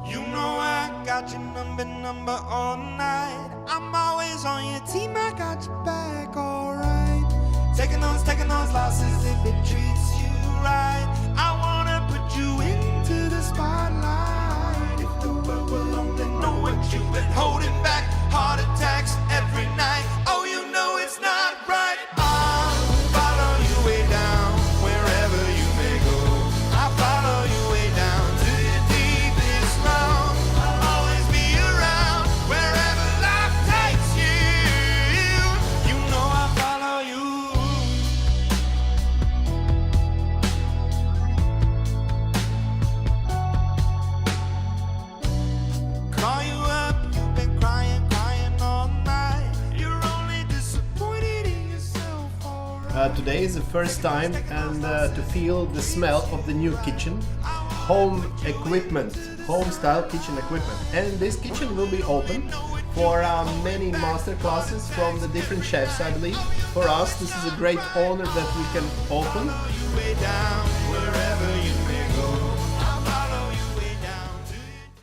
You know I got your number all night. I'm always on your team, I got your back, alright. Taking those losses if it treats you right. I wanna put you into the spotlight. If the world will only know what you've been holding back. Heart attacks every night. Oh, you know it's not right. I'll follow you way down, wherever you may go. I'll follow you way down to your deepest wrong. I'll always be around, wherever life takes you. You know I'll follow you. Call you up, you've been crying all night. You're only disappointed in yourself, alright. Today is the first time and to feel the smell of the new kitchen, home equipment, home style kitchen equipment. And this kitchen will be open for many master classes from the different chefs, I believe. For us, this is a great honor that we can open